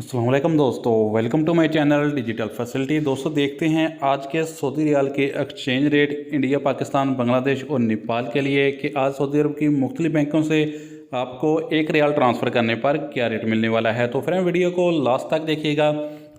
अस्सलाम वालेकुम दोस्तों, welcome to my channel digital facility. दोस्तों देखते हैं आज के सऊदी रियाल के exchange rate India, Pakistan, Bangladesh और नेपाल के लिए कि आज सऊदी अरब की मुख्तलिफ बैंकों से आपको एक रियाल ट्रांसफ़र करने पर क्या रेट मिलने वाला है। तो फ्रेंड वीडियो को लास्ट तक देखिएगा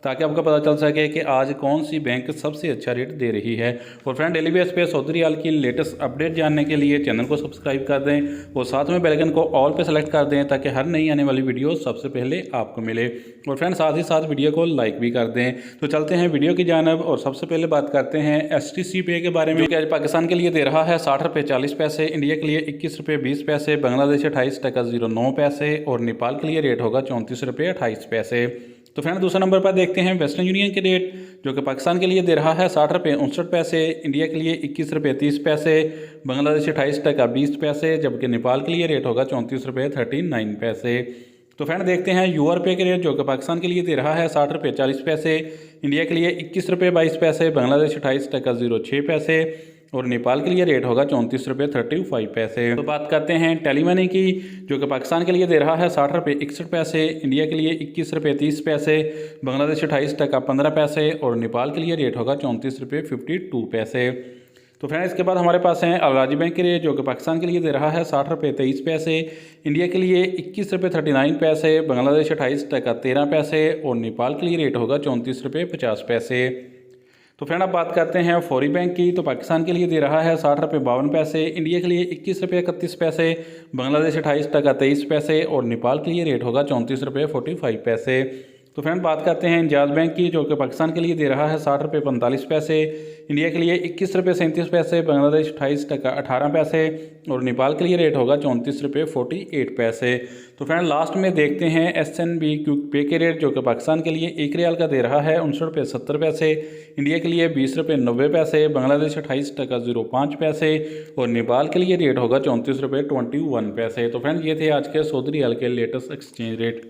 ताकि आपको पता चल सके कि आज कौन सी बैंक सबसे अच्छा रेट दे रही है। और फ्रेंड डेली बेस पे सऊदी रियाल की लेटेस्ट अपडेट जानने के लिए चैनल को सब्सक्राइब कर दें और साथ में बेल आइकन को ऑल पे सेलेक्ट कर दें ताकि हर नई आने वाली वीडियो सबसे पहले आपको मिले। और फ्रेंड साथ ही साथ वीडियो को लाइक भी कर दें। तो चलते हैं वीडियो की जानब और सबसे पहले बात करते हैं STC पे के बारे में, जो आज पाकिस्तान के लिए दे रहा है 60 रुपये 40 पैसे, इंडिया के लिए 21 रुपये 20 पैसे, बांग्लादेश 28.09 पैसे और नेपाल के लिए रेट होगा 34 रुपये 28 पैसे। तो फ्रेंड दूसरे नंबर पर देखते हैं वेस्टर्न यूनियन के रेट, जो कि पाकिस्तान के लिए दे रहा है 60 रुपये 59 पैसे, इंडिया के लिए 21 रुपये 30 पैसे, बांग्लादेश 28.20 पैसे, जबकि नेपाल के लिए रेट होगा 34 रुपये 39 पैसे। तो फ्रेंड देखते हैं UR पे के रेट, जो कि पाकिस्तान के लिए दे रहा है 60 रुपये 40 पैसे, इंडिया के लिए 21 रुपये 22 पैसे, बांग्लादेश 28.06 पैसे और नेपाल के लिए रेट होगा 34 रुपये 35 पैसे। तो बात करते हैं टेली मनी की, जो कि पाकिस्तान के लिए दे रहा है 60 रुपये 61 पैसे, इंडिया के लिए 21 रुपये 30 पैसे, बांग्लादेश 28.15 पैसे और नेपाल के लिए रेट होगा 34 रुपये 52 पैसे। तो फ्रेंड इसके बाद हमारे पास हैं अल-राजी बैंक के रेट, जो कि पाकिस्तान के लिए दे रहा है 60 रुपये 23 पैसे, इंडिया के लिए 21 रुपये 39 पैसे, बांग्लादेश 28.13 पैसे और नेपाल के लिए रेट होगा 34 रुपये 50 पैसे। तो फ्रेंड अब बात करते हैं फौरी बैंक की, तो पाकिस्तान के लिए दे रहा है 60 रुपये 52 पैसे, इंडिया के लिए 21 रुपये 31 पैसे, बांग्लादेश 28.23 पैसे और नेपाल के लिए रेट होगा 34 रुपये 45 पैसे। तो फ्रेंड बात करते हैं इंजाज बैंक की, जो कि पाकिस्तान के लिए दे रहा है 60 रुपये 45 पैसे, इंडिया के लिए 21 रुपये 37 पैसे, बांग्लादेश 28.18 पैसे और नेपाल के लिए रेट होगा 34 रुपये 48 पैसे। तो फ्रेंड लास्ट में देखते हैं SNB क्विक पे के रेट, जो कि पाकिस्तान के लिए एक रियाल का दे रहा है 59 रुपये 70 पैसे, इंडिया के लिए 20 रुपये 90 पैसे, बांग्लादेश 28.05 पैसे और नेपाल के लिए रेट होगा 34 रुपये 21 पैसे। तो फ्रेंड ये थे आज के सऊदी रियाल के लेटेस्ट एक्सचेंज रेट।